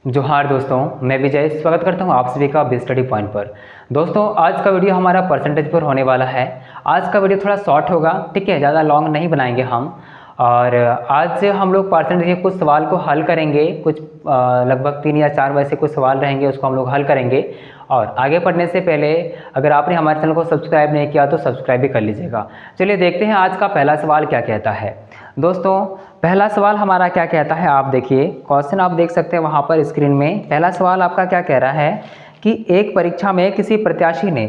जोहार दोस्तों, मैं विजय स्वागत करता हूं आप सभी का बेस्ट स्टडी पॉइंट पर। दोस्तों, आज का वीडियो हमारा परसेंटेज पर होने वाला है। आज का वीडियो थोड़ा शॉर्ट होगा, ठीक है, ज़्यादा लॉन्ग नहीं बनाएंगे हम। और आज से हम लोग परसेंटेज के कुछ सवाल को हल करेंगे। कुछ लगभग 3 या 4 वैसे कुछ सवाल रहेंगे, उसको हम लोग हल करेंगे। और आगे बढ़ने से पहले अगर आपने हमारे चैनल को सब्सक्राइब नहीं किया तो सब्सक्राइब भी कर लीजिएगा। चलिए देखते हैं आज का पहला सवाल क्या कहता है। दोस्तों, पहला सवाल हमारा क्या कहता है, आप देखिए क्वेश्चन आप देख सकते हैं वहाँ पर स्क्रीन में। पहला सवाल आपका क्या कह रहा है कि एक परीक्षा में किसी प्रत्याशी ने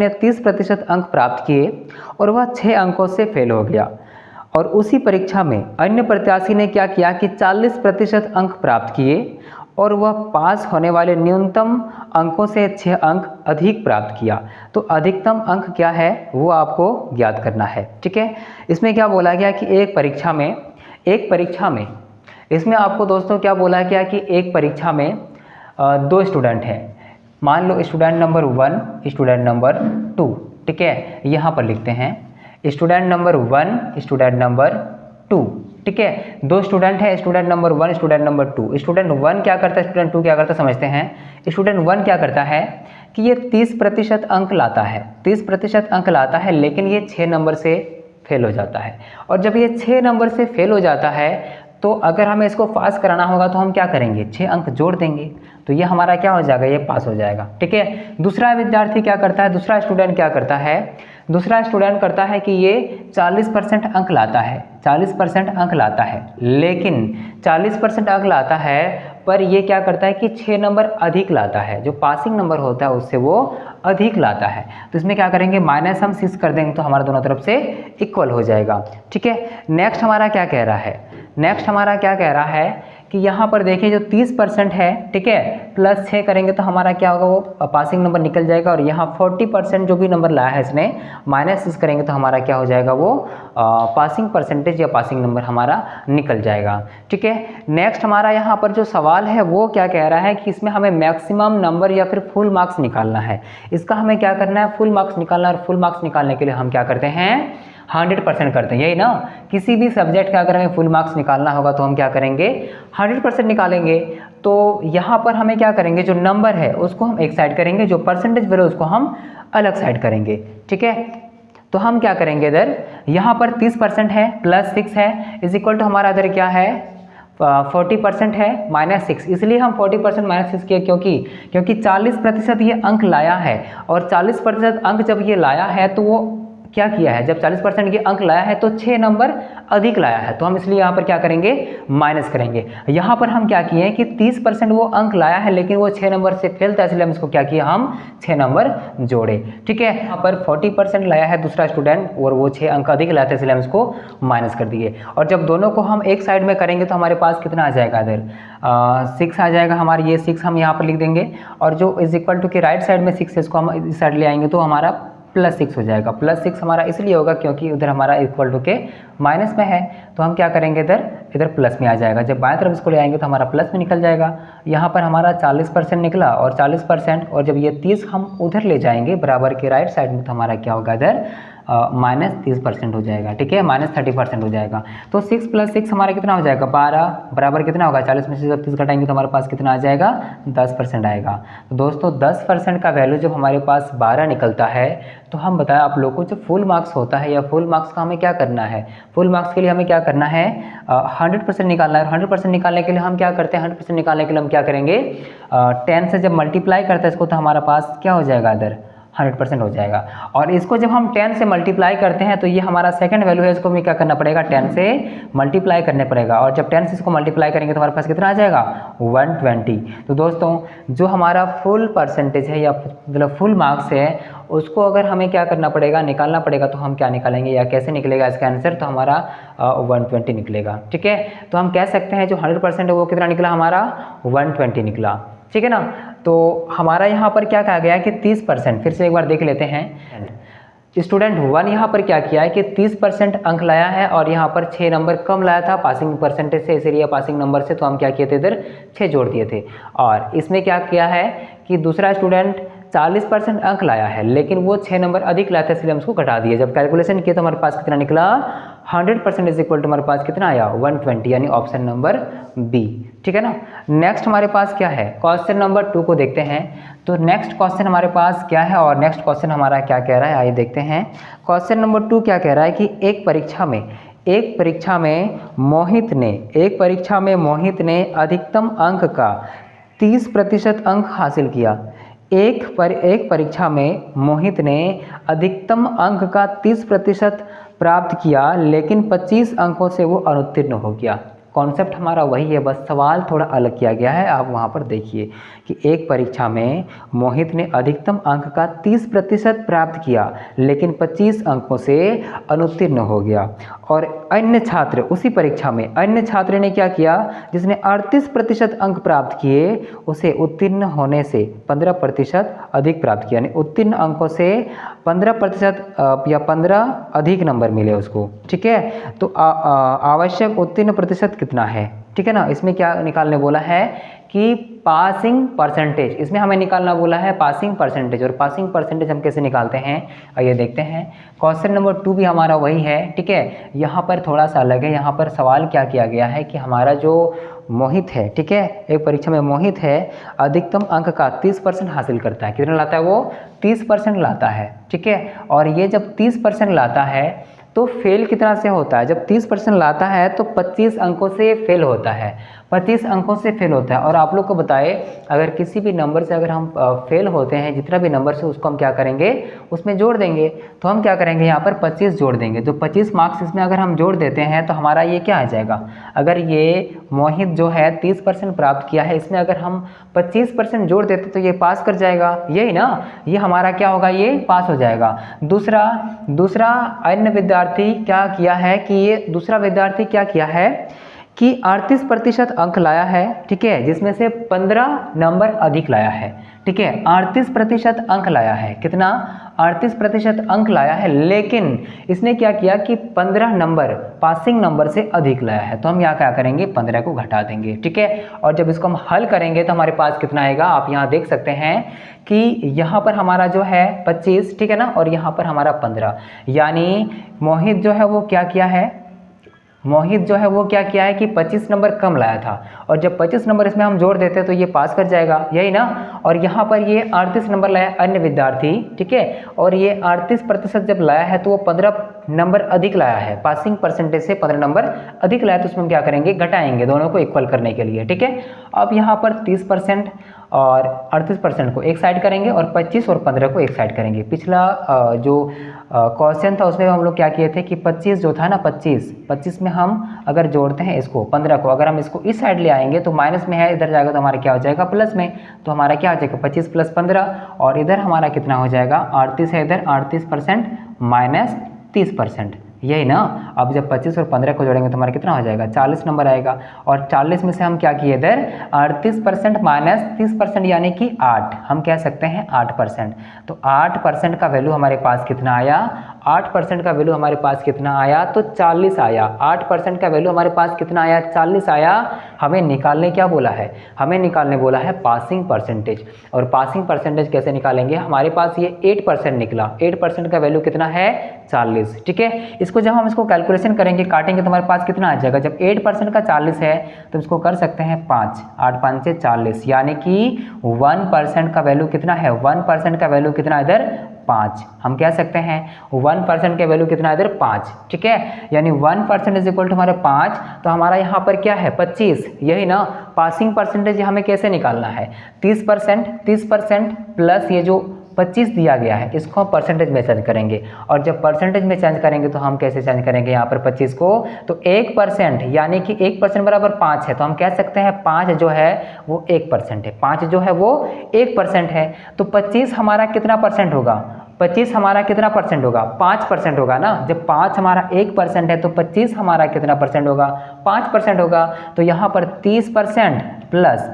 30% अंक प्राप्त किए और वह 6 अंकों से फेल हो गया। और उसी परीक्षा में अन्य प्रत्याशी ने क्या किया कि 40% अंक प्राप्त किए और वह पास होने वाले न्यूनतम अंकों से 6 अंक अधिक प्राप्त किया। तो अधिकतम अंक क्या है वो आपको ज्ञात करना है, ठीक है। इसमें क्या बोला गया कि एक परीक्षा में इसमें आपको दोस्तों क्या बोला गया कि एक परीक्षा में 2 स्टूडेंट हैं। मान लो स्टूडेंट नंबर 1, स्टूडेंट नंबर 2, ठीक है। यहाँ पर लिखते हैं स्टूडेंट नंबर 1, स्टूडेंट नंबर 2, ठीक है। 2 स्टूडेंट है, student number 1, student number 2। Student 1 क्या करता है, स्टूडेंट 2 क्या करता है, समझते हैं। स्टूडेंट 1 क्या करता है कि ये 30% अंक लाता है, 30% अंक लाता है, लेकिन ये 6 नंबर से फेल हो जाता है। और जब ये 6 नंबर से फेल हो जाता है तो अगर हमें इसको पास कराना होगा तो हम क्या करेंगे, 6 अंक जोड़ देंगे, तो ये हमारा क्या हो जाएगा, ये पास हो जाएगा, ठीक है। दूसरा विद्यार्थी क्या करता है, दूसरा स्टूडेंट क्या करता है, दूसरा स्टूडेंट करता है कि ये 40% अंक लाता है, 40% अंक लाता है, लेकिन 40% अंक लाता है पर ये क्या करता है कि 6 नंबर अधिक लाता है, जो पासिंग नंबर होता है उससे वो अधिक लाता है। तो इसमें क्या करेंगे, माइनस हम 6 कर देंगे तो हमारा दोनों तरफ से इक्वल हो जाएगा, ठीक है। नेक्स्ट हमारा क्या कह रहा है कि यहाँ पर देखिए जो 30% है, ठीक है, प्लस 6 करेंगे तो हमारा क्या होगा, वो पासिंग नंबर निकल जाएगा। और यहाँ 40% जो भी नंबर लाया है इसने, माइनस 6 करेंगे तो हमारा क्या हो जाएगा, वो पासिंग परसेंटेज या पासिंग नंबर हमारा निकल जाएगा, ठीक है। नेक्स्ट हमारा यहाँ पर जो सवाल है वो क्या कह रहा है कि इसमें हमें मैक्सिमम नंबर या फिर फुल मार्क्स निकालना है। इसका हमें क्या करना है, फुल मार्क्स निकालना है। और फुल मार्क्स निकालने के लिए हम क्या करते हैं, 100% करते हैं, यही ना। किसी भी सब्जेक्ट का अगर हमें फुल मार्क्स निकालना होगा तो हम क्या करेंगे, 100% निकालेंगे। तो यहाँ पर हमें क्या करेंगे, जो नंबर है उसको हम एक साइड करेंगे, जो परसेंटेज वैल्यू उसको हम अलग साइड करेंगे, ठीक है। तो हम क्या करेंगे, इधर यहाँ पर 30% है, प्लस 6 है, इज इक्वल टू हमारा इधर क्या है, 40% है, माइनस 6। इसलिए हम 40% माइनस 6 किए क्योंकि 40% ये अंक लाया है। और 40% अंक जब ये लाया है तो वो क्या किया है, जब 40% के अंक लाया है तो 6 नंबर अधिक लाया है, तो हम इसलिए यहाँ पर क्या करेंगे, माइनस करेंगे। यहाँ पर हम क्या किए कि 30% वो अंक लाया है लेकिन वो 6 नंबर से फेल था, इसलिए हम इसको क्या किया, हम 6 नंबर जोड़े, ठीक है। यहाँ पर 40% लाया है दूसरा स्टूडेंट और वो 6 अंक अधिक लाया था, इसलिए हम इसको माइनस कर दिए। और जब दोनों को हम एक साइड में करेंगे तो हमारे पास कितना आ जाएगा, इधर 6 आ जाएगा हमारा। ये 6 हम यहाँ पर लिख देंगे और जो इज इक्वल टू के राइट साइड में 6 है इसको हम इस साइड ले आएंगे तो हमारा प्लस 6 हो जाएगा। प्लस 6 हमारा इसलिए होगा क्योंकि उधर हमारा इक्वल टू के माइनस में है, तो हम क्या करेंगे, इधर प्लस में आ जाएगा। जब बाएं तरफ इसको ले आएंगे तो हमारा प्लस में निकल जाएगा। यहाँ पर हमारा 40% निकला और 40%, और जब ये 30 हम उधर ले जाएंगे बराबर के राइट साइड में तो हमारा क्या होगा, इधर माइनस 30% हो जाएगा, ठीक है, माइनस 30% हो जाएगा। तो 6 प्लस 6 हमारा कितना हो जाएगा, 12 बराबर कितना होगा, 40 में से जब 30 घटाएंगे तो हमारे पास कितना आ जाएगा, 10% आएगा। तो दोस्तों 10% का वैल्यू जब हमारे पास 12 निकलता है तो हम बताएं आप लोगों को, जो फुल मार्क्स होता है या फुल मार्क्स का हमें क्या करना है, फुल मार्क्स के लिए हमें क्या करना है, 100% निकालना है। 100% निकालने के लिए हम क्या करते हैं, 100% निकालने के लिए हम क्या करेंगे, 10 से जब मल्टीप्लाई करते हैं इसको तो हमारा पास क्या हो जाएगा, इधर 100% हो जाएगा। और इसको जब हम 10 से मल्टीप्लाई करते हैं तो ये हमारा सेकंड वैल्यू है, इसको हमें क्या करना पड़ेगा, 10 से मल्टीप्लाई करने पड़ेगा। और जब 10 से इसको मल्टीप्लाई करेंगे तो हमारे पास कितना आ जाएगा, 120। तो दोस्तों जो हमारा फुल परसेंटेज है या मतलब फुल मार्क्स है उसको अगर हमें क्या करना पड़ेगा, निकालना पड़ेगा, तो हम क्या निकालेंगे या कैसे निकलेगा इसका आंसर, तो हमारा 120 निकलेगा, ठीक है। तो हम कह सकते हैं जो 100% है वो कितना निकला, हमारा 120 निकला, ठीक है ना। तो हमारा यहाँ पर क्या कहा गया है कि 30%, फिर से एक बार देख लेते हैं। स्टूडेंट 1 यहाँ पर क्या किया है कि 30% अंक लाया है और यहाँ पर 6 नंबर कम लाया था पासिंग परसेंटेज से, इसलिए पासिंग नंबर से, तो हम क्या किए थे, इधर 6 जोड़ दिए थे। और इसमें क्या किया है कि दूसरा स्टूडेंट 40% अंक लाया है, लेकिन वो 6 नंबर अधिक लाया था, इसलिए हम उसको घटा दिए। जब कैलकुलेशन किया तो हमारे पास कितना निकला, 100% इज इक्वल टू हमारे पास कितना आया, 120, यानी ऑप्शन नंबर बी। ठीक है ना। नेक्स्ट हमारे पास क्या है, क्वेश्चन नंबर 2 को देखते हैं। तो नेक्स्ट क्वेश्चन हमारे पास क्या है और नेक्स्ट क्वेश्चन हमारा क्या कह रहा है, आइए देखते हैं। क्वेश्चन नंबर 2 क्या कह रहा है कि एक परीक्षा में मोहित ने अधिकतम अंक का 30% अंक हासिल किया। एक परीक्षा में मोहित ने अधिकतम अंक का 30% प्राप्त किया, लेकिन 25 अंकों से वो अनुत्तीर्ण हो गया। कॉन्सेप्ट हमारा वही है, बस सवाल थोड़ा अलग किया गया है। आप वहाँ पर देखिए कि एक परीक्षा में मोहित ने अधिकतम अंक का 30% प्राप्त किया, लेकिन 25 अंकों से अनुत्तीर्ण हो गया। और अन्य छात्र, उसी परीक्षा में अन्य छात्र ने क्या किया, जिसने 38% अंक प्राप्त किए, उसे उत्तीर्ण होने से 15% अधिक प्राप्त किया, यानी उत्तीर्ण अंकों से 15% या 15 अधिक नंबर मिले उसको। ठीक है, तो आवश्यक उत्तीर्ण प्रतिशत कितना है। ठीक है ना। इसमें क्या निकालने बोला है कि पासिंग परसेंटेज, इसमें हमें निकालना बोला है पासिंग परसेंटेज। और पासिंग परसेंटेज हम कैसे निकालते हैं, आइए देखते हैं। क्वेश्चन नंबर 2 भी हमारा वही है। ठीक है, यहाँ पर थोड़ा सा अलग है। यहाँ पर सवाल क्या किया गया है कि हमारा जो मोहित है, ठीक है, एक परीक्षा में मोहित है, अधिकतम अंक का 30% हासिल करता है। कितना लाता है वो, 30% लाता है। ठीक है, और ये जब 30% लाता है तो फेल कितना से होता है, जब 30% लाता है तो 25 अंकों से फेल होता है, 25 अंकों से फेल होता है। और आप लोग को बताए, अगर किसी भी नंबर से अगर हम फेल होते हैं, जितना भी नंबर से, उसको हम क्या करेंगे, उसमें जोड़ देंगे। तो हम क्या करेंगे, यहाँ पर 25 जोड़ देंगे। तो 25 मार्क्स इसमें अगर हम जोड़ देते हैं तो हमारा ये क्या आ जाएगा, अगर ये मोहित जो है 30% प्राप्त किया है, इसमें अगर हम 25% जोड़ देते तो ये पास कर जाएगा, यही ना, ये हमारा क्या होगा, ये पास हो जाएगा। दूसरा अन्य विद्यार्थी क्या किया है कि ये दूसरा विद्यार्थी क्या किया है कि 38% अंक लाया है। ठीक है, जिसमें से 15 नंबर अधिक लाया है। ठीक है, 38% अंक लाया है। कितना, 38% अंक लाया है, लेकिन इसने क्या किया कि 15 नंबर पासिंग नंबर से अधिक लाया है। तो हम यहाँ क्या करेंगे, 15 को घटा देंगे। ठीक है, और जब इसको हम हल करेंगे तो हमारे पास कितना आएगा, आप यहाँ देख सकते हैं कि यहाँ पर हमारा जो है 25, ठीक है ना, और यहाँ पर हमारा 15, यानी मोहित जो है वो क्या किया है, मोहित जो है वो क्या किया है कि 25 नंबर कम लाया था, और जब 25 नंबर इसमें हम जोड़ देते तो ये पास कर जाएगा, यही ना। और यहाँ पर ये 38 नंबर लाया अन्य विद्यार्थी। ठीक है, और ये 38% जब लाया है तो वो 15 नंबर अधिक लाया है, पासिंग परसेंटेज से 15 नंबर अधिक लाया, तो उसमें हम क्या करेंगे, घटाएंगे दोनों को इक्वल करने के लिए। ठीक है, अब यहाँ पर 30% और 38% को एक साइड करेंगे और 25 और 15 को एक साइड करेंगे। पिछला जो क्वेश्चन था उसमें हम लोग क्या किए थे कि 25 जो था ना, 25 में हम अगर जोड़ते हैं इसको 15 को, अगर हम इसको इस साइड ले आएंगे तो माइनस में है, इधर जाएगा तो हमारा क्या हो जाएगा, प्लस में। तो हमारा क्या हो जाएगा, 25 + 15, और इधर हमारा कितना हो जाएगा, 38 है इधर, 38% माइनस 30%, यही ना। अब जब 25 और 15 को जोड़ेंगे तो हमारा कितना हो जाएगा, 40 नंबर आएगा। और 40 में से हम क्या किए इधर, 38% माइनस 30%, यानी कि 8, हम कह सकते हैं 8%। तो 8% का वैल्यू हमारे पास कितना आया, 8% का वैल्यू हमारे पास कितना आया, तो 40 आया। 8% का वैल्यू हमारे पास कितना आया, 40 आया। हमें निकालने क्या बोला है, हमें निकालने बोला है पासिंग परसेंटेज। और पासिंग परसेंटेज कैसे निकालेंगे, हमारे पास ये 8% निकला, 8% का वैल्यू कितना है, 40। ठीक है, इसको जब हम इसको कैलकुलेशन करेंगे, काटेंगे तो हमारे पास कितना आ जाएगा, जब 8% का 40 है तो इसको कर सकते हैं 5, 8 5 से 40, यानी कि 1% का वैल्यू कितना है, 1% का वैल्यू कितना इधर, 5। हम कह सकते हैं 1% का वैल्यू कितना इधर, 5। ठीक है, यानी 1% इज इक्वल टू हमारे 5। तो हमारा यहाँ पर क्या है, 25, यही ना। पासिंग परसेंटेज हमें कैसे निकालना है, 30% प्लस ये जो 25 दिया गया है, इसको हम परसेंटेज में चेंज करेंगे। और जब परसेंटेज में चेंज करेंगे तो हम कैसे चेंज करेंगे यहाँ पर 25 को, तो 1%, यानी कि 1% बराबर 5 है, तो हम कह सकते हैं 5 जो है वो 1% है, 5 जो है वो 1% है। तो 25 हमारा कितना परसेंट होगा, 25 हमारा कितना परसेंट होगा, 5% होगा ना। जब 5 हमारा 1% है तो 25 हमारा कितना परसेंट होगा, 5% होगा। तो यहाँ पर 30% प्लस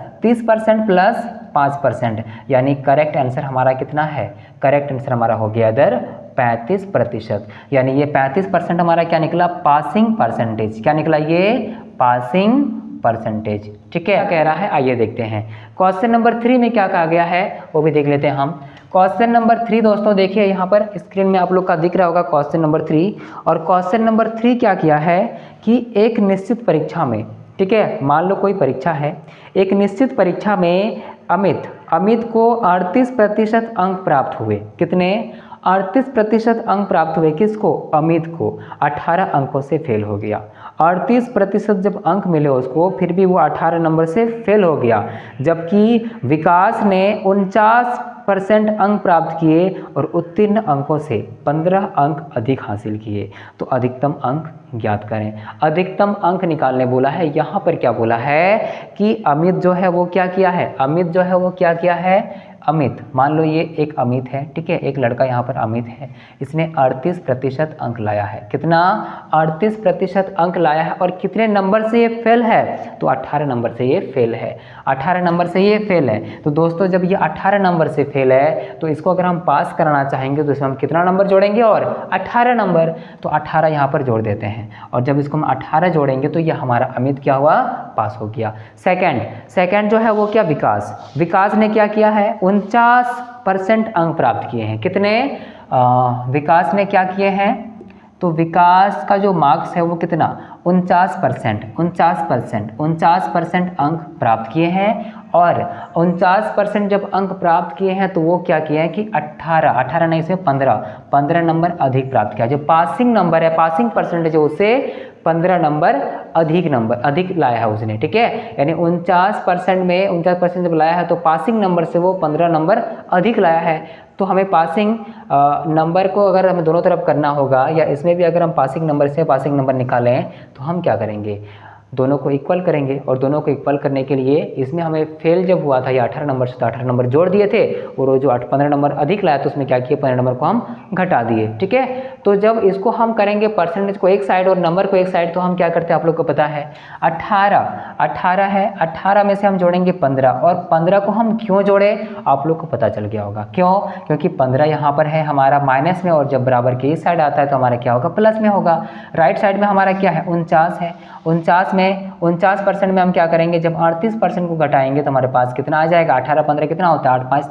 5%, यानी करेक्ट आंसर हमारा कितना है, करेक्ट आंसर हमारा हो गया इधर 35%। यानी ये 35% हमारा क्या निकला, पासिंग परसेंटेज। क्या निकला, ये पासिंग परसेंटेज। ठीक है, क्या कह रहा है, आइए देखते हैं। क्वेश्चन नंबर 3 में क्या कहा गया है वो भी देख लेते हैं हम। क्वेश्चन नंबर 3 दोस्तों देखिए यहाँ पर स्क्रीन में आप लोग का दिख रहा होगा क्वेश्चन नंबर 3। और क्वेश्चन नंबर 3 क्या किया है कि एक निश्चित परीक्षा में, ठीक है, मान लो कोई परीक्षा है, एक निश्चित परीक्षा में अमित को 38% अंक प्राप्त हुए। कितने? 38% अंक प्राप्त हुए। किसको? अमित को। 18 अंकों से फेल हो गया। 38% जब अंक मिले उसको, फिर भी वो 18 नंबर से फेल हो गया। जबकि विकास ने 49% अंक प्राप्त किए और उत्तीर्ण अंकों से 15 अंक अधिक हासिल किए। तो अधिकतम अंक ज्ञात करें। अधिकतम अंक निकालने बोला है। यहाँ पर क्या बोला है कि अमित जो है वो क्या किया है, अमित जो है वो क्या किया है, अमित, मान लो ये एक अमित है, ठीक है, एक लड़का यहाँ पर अमित है, इसने 38% अंक लाया है। कितना? 38% अंक लाया है। और कितने नंबर से ये फेल है? तो 18 नंबर से ये फेल है। 18 नंबर से ये फेल है। तो दोस्तों जब ये 18 नंबर से फेल है तो इसको अगर हम पास कराना चाहेंगे तो इसमें हम कितना नंबर जोड़ेंगे? और 18 नंबर। तो 18 यहाँ पर जोड़ देते हैं। और जब इसको हम 18 जोड़ेंगे तो ये हमारा अमित क्या हुआ? पास हो गया। सेकंड जो है वो क्या? विकास ने क्या किया है? 49% अंक प्राप्त किए हैं। कितने? विकास ने क्या किए हैं? तो विकास का जो मार्क्स है वो कितना? 49% अंक प्राप्त किए हैं। और 49% जब अंक प्राप्त किए हैं तो वो क्या किए हैं कि 18 नहीं से 15 नंबर अधिक प्राप्त किया। जो पासिंग नंबर है, पासिंग परसेंटेज है, उससे 15 नंबर अधिक लाया है उसने, ठीक है। यानी 49% जब लाया है तो पासिंग नंबर से वो 15 नंबर अधिक लाया है। तो हमें पासिंग नंबर को अगर हमें दोनों तरफ करना होगा, या इसमें भी अगर हम पासिंग नंबर से पासिंग नंबर निकालें तो हम क्या करेंगे? दोनों को इक्वल करेंगे। और दोनों को इक्वल करने के लिए इसमें हमें फेल जब हुआ था ये 18 नंबर से, तो 18 नंबर जोड़ दिए थे, और वो जो 15 नंबर अधिक लाया तो उसमें क्या किया? 15 नंबर को हम घटा दिए, ठीक है। तो जब इसको हम करेंगे परसेंटेज को एक साइड और नंबर को एक साइड, तो हम क्या करते हैं आप लोग को पता है? 18 है, 18 में से हम जोड़ेंगे 15, और 15 को हम क्यों जोड़े आप लोग को पता चल गया होगा। क्यों? क्योंकि 15 यहाँ पर है हमारा माइनस में, और जब बराबर के इस साइड आता है तो हमारा क्या होगा? प्लस में होगा। राइट साइड में हमारा क्या है? 49 है। 49% में हम क्या करेंगे? जब 38% को घटाएंगे तो हमारे पास कितना आ जाएगा? 18 15 कितना होता है? 8 5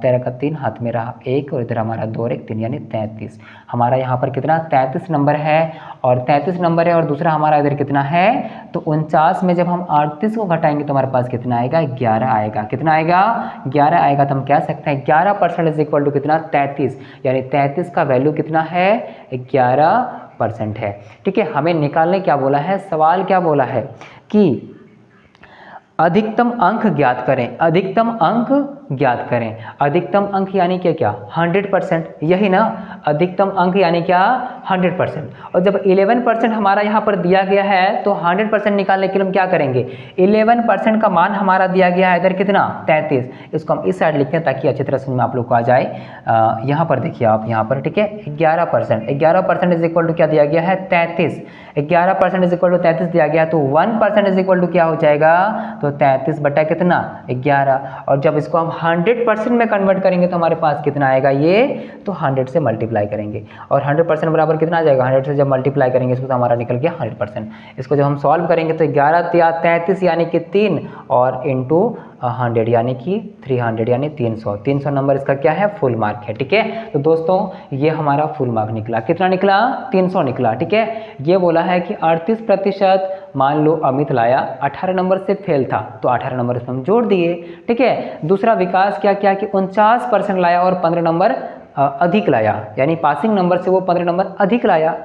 13 का 3, हाथ में रहा 1, और इधर हमारा 2 और 1 3, यानी 33। हमारा यहाँ पर कितना? 33 नंबर है। और 33 नंबर है, और दूसरा हमारा इधर कितना है? तो 49 में जब हम 38 को घटाएंगे तो हमारे पास कितना आएगा? 11 आएगा। कितना आएगा? 11 आएगा। तो हम कह सकते हैं 11% इज इक्वल टू कितना? 33। यानी 33 का वैल्यू कितना है? 11% है, ठीक है। हमें निकालने क्या बोला है? सवाल क्या बोला है कि अधिकतम अंक ज्ञात करें। अधिकतम अंक ज्ञात करें। अधिकतम अंक यानी क्या? 100%, यही ना? अधिकतम अंक यानी क्या? 100%। और जब 11% हमारा यहाँ पर दिया गया है तो 100% निकालने के लिए हम क्या करेंगे? 11% का मान हमारा दिया गया है इधर कितना? 33। इसको हम इस साइड लिखते हैं ताकि अच्छी तरह समझ में आप लोग को आ जाए। यहाँ पर देखिए आप, यहाँ पर, ठीक है, 11% इज इक्वल टू क्या दिया गया है? 33। 11% इज इक्वल टू 33 दिया गया, तो 1% इज इक्वल टू क्या हो जाएगा? तो 33 बटा कितना? 11। और जब इसको हम 100% में कन्वर्ट करेंगे तो हमारे पास कितना आएगा? ये तो 100 से मल्टीप्लाई करेंगे, और 100% बराबर कितना आ जाएगा? 100 से जब मल्टीप्लाई करेंगे इसको तो हमारा निकल गया 100%। इसको जब हम सॉल्व करेंगे तो 11 या 33 यानी कि 3, और इंटू 100 यानी कि 300, यानी 300। 300 नंबर इसका क्या है? फुल मार्क है, ठीक है। तो दोस्तों ये हमारा फुल मार्क निकला। कितना निकला? 300 निकला, ठीक है। ये बोला है कि 38% मान लो अमित लाया, 18 नंबर से फेल था, तो 18 नंबर इसमें हम जोड़ दिए, ठीक है। दूसरा विकास क्या किया कि 49% लाया और 15 नंबर अधिक लाया, यानी पासिंग नंबर से वो 15 नंबर अधिक लाया,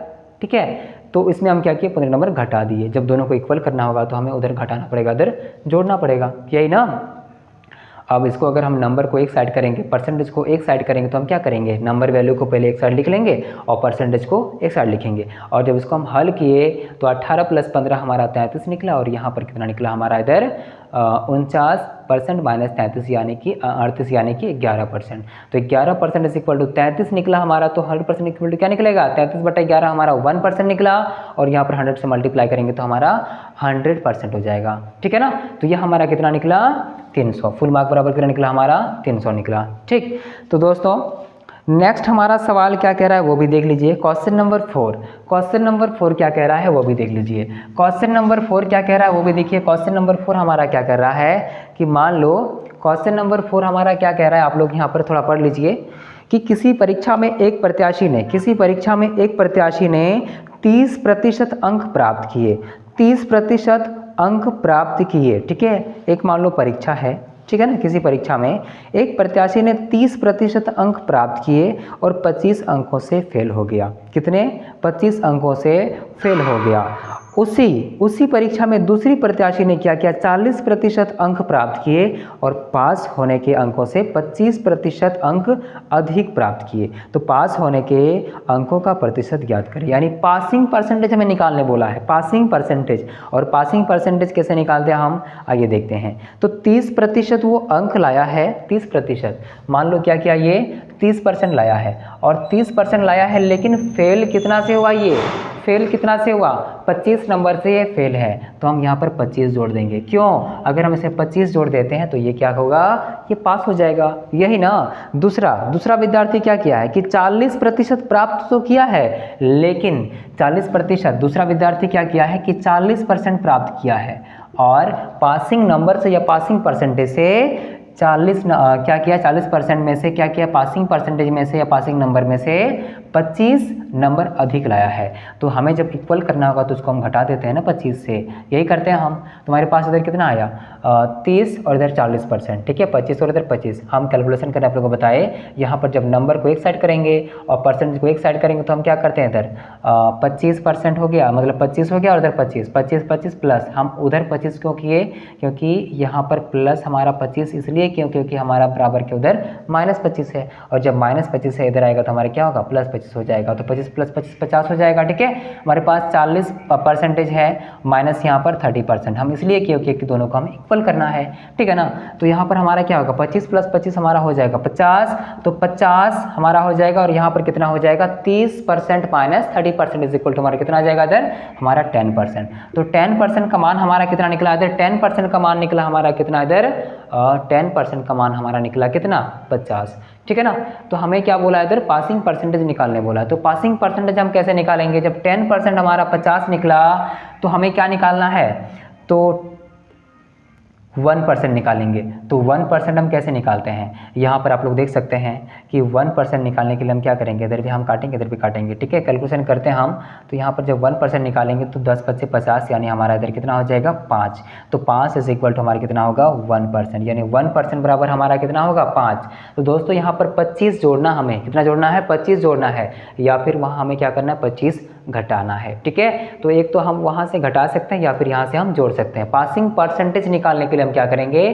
ठीक है। तो इसमें हम क्या किए? 15 नंबर घटा दिए। जब दोनों को इक्वल करना होगा तो हमें उधर घटाना पड़ेगा, उधर जोड़ना पड़ेगा, यही ना। अब इसको अगर हम नंबर को एक साइड करेंगे, परसेंटेज को एक साइड करेंगे, तो हम क्या करेंगे? नंबर वैल्यू को पहले एक साइड लिख लेंगे और परसेंटेज को एक साइड लिखेंगे। और जब इसको हम हल किए तो 18 + 15 हमारा 33 निकला, और यहाँ पर कितना निकला हमारा? इधर 49% माइनस 33 यानी कि 38 यानी कि 11%। तो 11% इज इक्वल टू 33 निकला हमारा, तो 100% इक्वल टू क्या निकलेगा? 33 बटा 11 हमारा 1% निकला, और यहाँ पर 100 से मल्टीप्लाई करेंगे तो हमारा 100% हो जाएगा, ठीक है ना। तो यह हमारा कितना निकला? 300। फुल मार्क बराबर कितना निकला हमारा? 300 निकला, ठीक। तो दोस्तों नेक्स्ट हमारा सवाल क्या कह रहा है वो भी देख लीजिए। Question number 4। क्वेश्चन नंबर 4 क्या कह रहा है वो भी देख लीजिए। क्वेश्चन नंबर 4 क्या कह रहा है वो भी देखिए। क्वेश्चन नंबर 4 हमारा क्या कर रहा है कि मान लो क्वेश्चन नंबर 4 हमारा क्या कह रहा है, आप लोग यहाँ पर थोड़ा पढ़ लीजिए कि किसी परीक्षा में एक प्रत्याशी ने 30% अंक प्राप्त किए, 30% अंक प्राप्त किए, ठीक है। एक मान लो परीक्षा है, ठीक है ना, किसी परीक्षा में एक प्रत्याशी ने 30% अंक प्राप्त किए और 25 अंकों से फेल हो गया। कितने? 25 अंकों से फेल हो गया। उसी परीक्षा में दूसरी प्रत्याशी ने क्या किया, 40% अंक प्राप्त किए और पास होने के अंकों से 25% अंक अधिक प्राप्त किए। तो पास होने के अंकों का प्रतिशत ज्ञात करें, यानी पासिंग परसेंटेज हमें निकालने बोला है, पासिंग परसेंटेज। और पासिंग परसेंटेज कैसे निकालते हैं हम, आइए देखते हैं। तो 30% वो अंक लाया है, 30%, मान लो क्या किया, ये 30% लाया है और 30% लाया है, लेकिन फेल कितना से हुआ, ये फेल कितना से हुआ, 25 नंबर से ये फेल है। तो हम यहाँ पर 25 जोड़ देंगे। क्यों? अगर हम इसे 25 जोड़ देते हैं तो ये क्या होगा, ये पास हो जाएगा, यही ना। दूसरा विद्यार्थी क्या किया है कि 40% प्राप्त तो किया है, लेकिन 40%, दूसरा विद्यार्थी क्या किया है कि 40% प्राप्त किया है और पासिंग नंबर से या पासिंग परसेंटेज से 40% में से क्या किया, पासिंग परसेंटेज में से या पासिंग नंबर में से 25 नंबर अधिक लाया है। तो हमें जब इक्वल करना होगा तो उसको हम घटा देते हैं ना 25 से, यही करते हैं हम। तुम्हारे पास इधर कितना आया, 30 और इधर 40%, ठीक है, 25 और इधर 25। हम कैलकुलेशन करने आप लोगों को बताए, यहाँ पर जब नंबर को एक साइड करेंगे और परसेंटेज को एक साइड करेंगे तो हम क्या करते हैं, इधर 25% हो गया, मतलब 25 हो गया और इधर 25 प्लस हम उधर 25 क्यों किए, क्योंकि यहाँ पर प्लस हमारा 25 इसलिए क्योंकि हमारा बराबर के उधर -25 है, और जब -25 है इधर आएगा तो हमारा क्या होगा, +25 हो जाएगा। तो 25 + 25 50 हो जाएगा, ठीक है। हमारे पास 40% है, माइनस यहाँ पर 30%, हम इसलिए क्योंकि दोनों को हम इक्वल करना है, ठीक है ना। तो यहाँ पर हमारा क्या होगा, 25 + 25 हमारा हो जाएगा 50, तो 50 हमारा हो जाएगा और यहाँ पर कितना हो जाएगा, 30% - 30% इज इक्वल टू हमारा कितना आ जाएगा, इधर हमारा 10%। तो 10% का मान हमारा कितना निकला, इधर 10% का मान निकला हमारा कितना, इधर 10% का मान हमारा निकला कितना, 50, ठीक है ना। तो हमें क्या बोला, इधर पासिंग परसेंटेज निकालने बोला। तो पासिंग परसेंटेज हम कैसे निकालेंगे, जब 10% हमारा 50 निकला तो हमें क्या निकालना है, तो 1% निकालेंगे। तो 1% हम कैसे निकालते हैं, यहाँ पर आप लोग देख सकते हैं कि 1% निकालने के लिए हम क्या करेंगे, इधर भी हम काटेंगे इधर भी काटेंगे, ठीक है। कैलकुलेशन करते हैं हम, तो यहाँ पर जब 1% निकालेंगे तो 10 × 5 = 50, यानी हमारा इधर कितना हो जाएगा, 5। तो 5 इज इक्वल टू हमारा कितना होगा, 1%, यानी 1% बराबर हमारा कितना होगा, 5। तो दोस्तों यहाँ पर 25 जोड़ना, हमें कितना जोड़ना है, 25 जोड़ना है, या फिर वहाँ हमें क्या करना है, 25 घटाना है, ठीक है। तो एक तो हम वहाँ से घटा सकते हैं या फिर यहाँ से हम जोड़ सकते हैं। पासिंग परसेंटेज निकालने के लिए हम क्या करेंगे,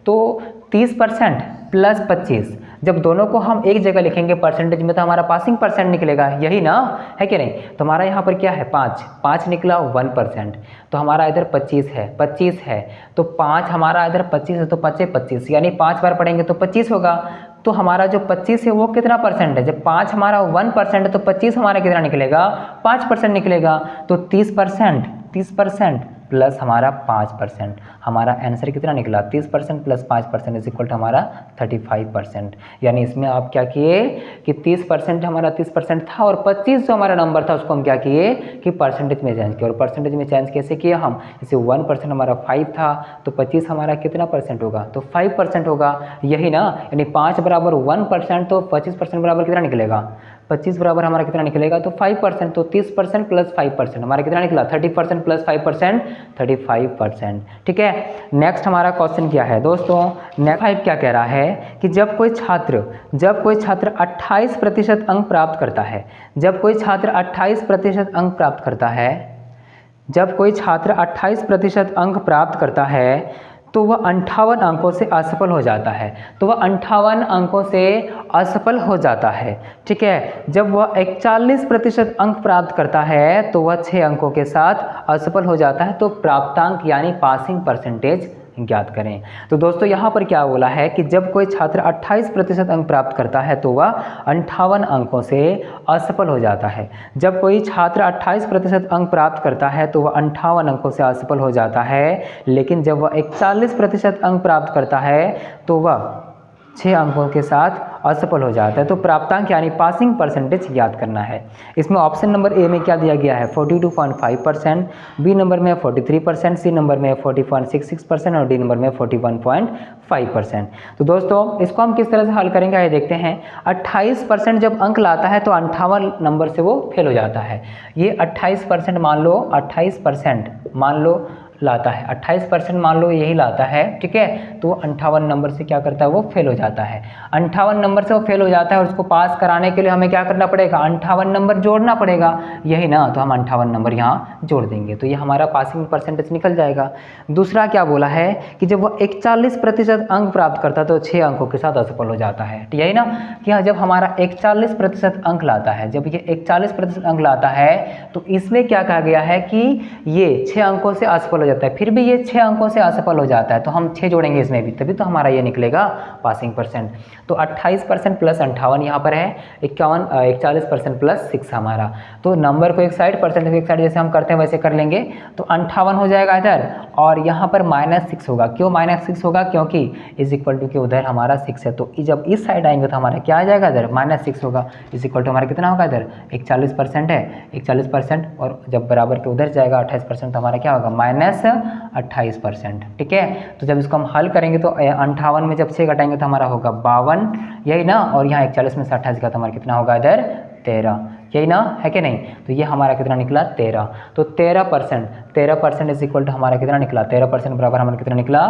तो 30% + 25, जब दोनों को हम एक जगह लिखेंगे परसेंटेज में तो हमारा पासिंग परसेंट निकलेगा, यही ना, है कि नहीं। तो हमारा यहाँ पर क्या है, 5 निकला, 1%। तो हमारा इधर 25 है, तो 5 हमारा इधर 25 है, तो 25, यानी 5 बार पढ़ेंगे तो 25 होगा। तो हमारा जो 25 है वो कितना परसेंट है, जब 5 हमारा 1% है तो 25 हमारा कितना निकलेगा, 5% निकलेगा। तो 30% प्लस हमारा 5%, हमारा आंसर कितना निकला, 30% + 5% इज इक्वल टू हमारा 35%। यानी इसमें आप क्या किए कि 30% हमारा 30% था और 25 जो हमारा नंबर था उसको हम क्या किए कि परसेंटेज में चेंज किया। और परसेंटेज में चेंज कैसे किया हम, जैसे 1% हमारा 5 था तो 25 हमारा कितना परसेंट होगा, तो 5% होगा, यही ना। यानी 5 बराबर 1%, तो 25% बराबर कितना निकलेगा, 25 बराबर हमारा कितना निकलेगा, तो 5%। तो 30% + 5% हमारा कितना निकला, 30% + 5% 35%, ठीक है। नेक्स्ट हमारा क्वेश्चन क्या है दोस्तों, नेक्स्ट 5 क्या कह रहा है कि जब कोई छात्र 28% अंक प्राप्त करता है, जब कोई छात्र 28% अंक प्राप्त करता है, जब कोई छात्र 28% अंक प्राप्त करता है तो वह 58 अंकों से असफल हो जाता है, तो वह 58 अंकों से असफल हो जाता है, ठीक है। जब वह 41% अंक प्राप्त करता है तो वह 6 अंकों के साथ असफल हो जाता है। तो प्राप्तांक यानी पासिंग परसेंटेज ज्ञात करें। तो दोस्तों यहाँ पर क्या बोला है कि जब कोई छात्र 28% अंक प्राप्त करता है तो वह 58 अंकों से असफल हो जाता है। जब कोई छात्र 28% अंक प्राप्त करता है तो वह 58 अंकों से असफल हो जाता है, लेकिन जब वह 41% अंक प्राप्त करता है तो वह 6 अंकों के साथ असफल हो जाता है। तो प्राप्तांक यानी पासिंग परसेंटेज याद करना है। इसमें ऑप्शन नंबर ए में क्या दिया गया है 42.5%, बी नंबर में 43%, सी नंबर में 40.66% और डी नंबर में 41.5%। तो दोस्तों इसको हम किस तरह से हल करेंगे आइए देखते हैं। 28% जब अंक लाता है तो 58 नंबर से वो फेल हो जाता है। ये 28% मान लो, 28% मान लो लाता है, 28% मान लो यही लाता है, ठीक है। तो 58 नंबर से क्या करता है वो फेल हो जाता है। 58 नंबर से वो फेल हो जाता है और उसको पास कराने के लिए हमें क्या करना पड़ेगा 58 नंबर जोड़ना पड़ेगा, यही ना। तो हम 58 नंबर यहाँ जोड़ देंगे तो ये हमारा पासिंग परसेंटेज निकल जाएगा। दूसरा क्या बोला है कि जब वो 41% अंक प्राप्त करता है तो 6 अंकों के साथ असफल हो जाता है, यही ना। कि हाँ, जब हमारा 41% अंक लाता है, जब ये 41% अंक लाता है तो इसमें क्या कहा गया है कि ये 6 अंकों से असफल हो जाता है, फिर भी ये 6 अंकों से असफल हो जाता है तो हम 6 जोड़ेंगे इसमें भी, तभी तो हमारा ये निकलेगा पासिंग परसेंट। तो 28% प्लस 58 यहाँ पर है, 41% प्लस 6 हमारा। तो नंबर को एक साइड, परसेंट को एक साइड, जैसे हम करते हैं वैसे कर लेंगे। तो 58 हो जाएगा इधर और यहाँ पर -6 होगा। क्यों -6 होगा? क्योंकि इज इक्वल टू के उधर हमारा 6 है, तो जब इस साइड आएंगे तो हमारा क्या आ जाएगा इधर -6 होगा। इज इक्वल टू हमारा कितना होगा इधर 41% है, 41% और जब बराबर के उधर जाएगा 28% तो हमारा क्या होगा -28%, ठीक है। तो जब इसको हम हल करेंगे तो 58 में जब 6 घटाएंगे तो हमारा होगा 52, यही ना। और यहाँ 41 में से 28 का तो हमारा कितना होगा इधर 13, यही ना, है कि नहीं। तो ये हमारा कितना निकला 13। तो 13% इज इक्वल टू हमारा कितना निकला 13% बराबर हमारा कितना निकला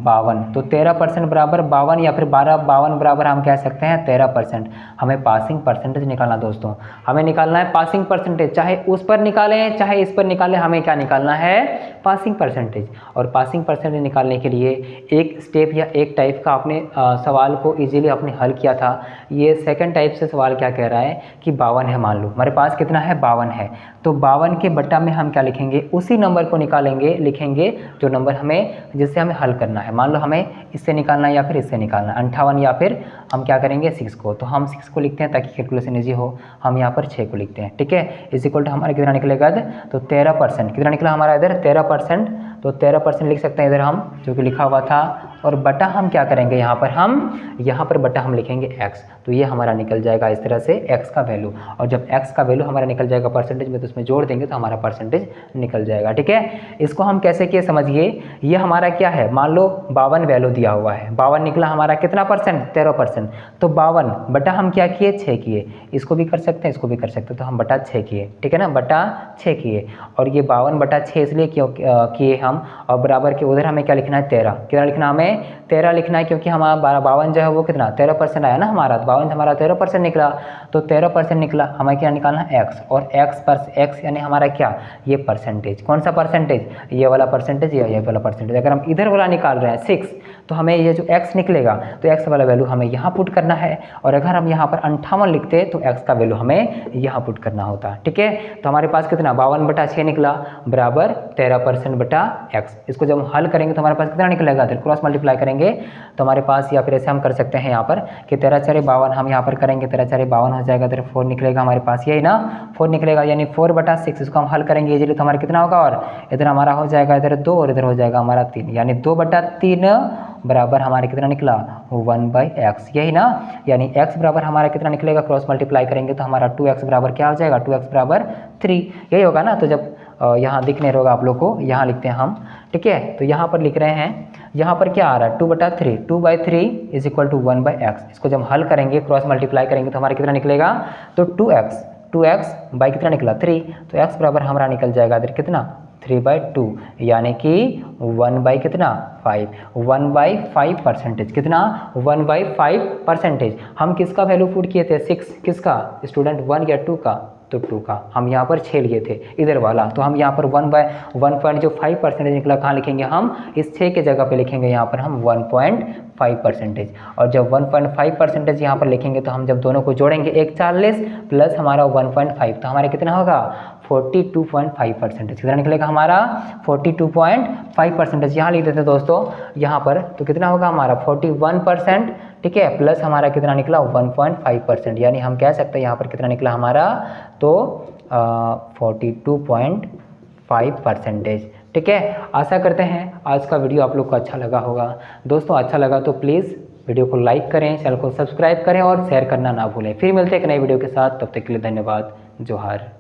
52। तो 13% बराबर 52 या फिर 52 बराबर हम कह सकते हैं 13%। हमें पासिंग परसेंटेज निकालना दोस्तों, हमें निकालना है पासिंग परसेंटेज, चाहे उस पर निकालें चाहे इस पर निकालें, हमें क्या निकालना है पासिंग परसेंटेज। और पासिंग परसेंटेज निकालने के लिए एक स्टेप या एक टाइप का आपने सवाल को इजीली आपने हल किया था। ये सेकंड टाइप से सवाल क्या कह रहा है कि 52 है, मान लो हमारे पास कितना है 52 है, तो 52 के बट्टा में हम क्या लिखेंगे उसी नंबर को निकालेंगे, लिखेंगे जो नंबर हमें जिससे हमें हल करना है। मान लो हमें इससे निकालना है या फिर इससे निकालना है 58 या फिर हम क्या करेंगे 6 को, तो हम 6 को लिखते हैं ताकि कैलकुलेशन ईजी हो। हम यहाँ पर 6 को लिखते हैं, ठीक है। इज इक्वल टू हमारा कितना निकलेगा इधर, तो 13% कितना निकला हमारा इधर 13%। तो 13% लिख सकते हैं इधर हम, जो कि लिखा हुआ था। और बटा हम क्या करेंगे यहाँ पर बटा हम लिखेंगे x, तो ये हमारा निकल जाएगा इस तरह से x का वैल्यू। और जब x का वैल्यू हमारा निकल जाएगा परसेंटेज में तो उसमें जोड़ देंगे तो हमारा परसेंटेज निकल जाएगा, ठीक है। इसको हम कैसे किए समझिए। ये हमारा क्या है, मान लो 52 वैल्यू दिया हुआ है, 52 निकला हमारा कितना परसेंट 13%। तो 52 बटा हम क्या किए 6 किए, इसको भी कर सकते हैं इसको भी कर सकते हैं, तो हम बटा 6 किए, ठीक है ना, बटा 6 किए। और ये 52 बटा 6 इसलिए क्यों किए हम, और बराबर के उधर हमें क्या लिखना है 13, कितना लिखना हमें 13 लिखना है, क्योंकि हमारा 52 जो है वो कितना 13% आया ना हमारा, 52 हमारा 13% निकला। तो 13% निकला, हमें क्या निकालना है x, और x यानी हमारा क्या ये परसेंटेज, कौन सा परसेंटेज ये वाला परसेंटेज या ये वाला परसेंटेज। अगर हम इधर वाला निकाल रहे हैं 6 तो हमें ये जो x निकलेगा तो x वाला वैल्यू हमें यहाँ पुट करना है, और अगर हम यहाँ पर 58 लिखते तो x का वैल्यू हमें यहाँ पुट करना होता, ठीक है। तो हमारे पास कितना 52 बटा 6 निकला बराबर 13% बटा x। इसको जब हम हल करेंगे तो हमारे पास कितना निकलेगा, फिर क्रॉस मल्टीप्लाई करेंगे तो हमारे पास, या फिर ऐसे हम कर सकते हैं यहाँ पर कि 13 4 52 हम यहाँ पर करेंगे, 13 4 52 हो जाएगा, इधर 4 निकलेगा हमारे पास, यही ना 4 निकलेगा, यानी 4 बटा 6। इसको हम हल करेंगे इजीली तो हमारा कितना होगा, और इधर हमारा हो जाएगा इधर 2 और इधर हो जाएगा हमारा 3, यानी 2 बटा 3 बराबर हमारे कितना निकला 1/x, यही ना। यानी x बराबर हमारा कितना निकलेगा, क्रॉस मल्टीप्लाई करेंगे तो हमारा 2x बराबर क्या हो जाएगा 2x बराबर 3, यही होगा ना। तो जब यहाँ दिख नहीं होगा आप लोग को, यहाँ लिखते हैं हम, ठीक है। तो यहाँ पर लिख रहे हैं, यहाँ पर क्या आ रहा है 2 बटा 3, 2/3 इज इक्वल टू 1/x। इसको जब हल करेंगे क्रॉस मल्टीप्लाई करेंगे तो हमारा कितना निकलेगा, तो 2x बाई कितना निकला 3, तो x बराबर हमारा निकल जाएगा इधर कितना 3/2, यानी कि 1 कितना 5, 1/5%, कितना 1/5%। हम किसका वैल्यू पुट किए थे 6, किसका स्टूडेंट 1 या 2 का, तो 2 का। हम यहाँ पर 6 लिए थे इधर वाला, तो हम यहाँ पर 1.5% निकला, कहाँ लिखेंगे हम इस 6 के जगह पे लिखेंगे यहाँ पर हम 1.5%। और जब 1.5% यहाँ पर लिखेंगे तो हम जब दोनों को जोड़ेंगे 41 प्लस हमारा 1.5 तो हमारा कितना होगा 42.5%, कितना निकलेगा हमारा 42.5%। यहाँ लिख देते हैं दोस्तों यहाँ पर, तो कितना होगा हमारा 41%, ठीक है, प्लस हमारा कितना निकला 1.5%, यानी हम कह सकते हैं यहाँ पर कितना निकला हमारा, तो 42.5%, ठीक है। आशा करते हैं आज का वीडियो आप लोग को अच्छा लगा होगा। दोस्तों अच्छा लगा तो प्लीज़ वीडियो को लाइक करें, चैनल को सब्सक्राइब करें और शेयर करना ना भूलें। फिर मिलते हैं एक नई वीडियो के साथ, तब तक के लिए धन्यवाद। जोहार।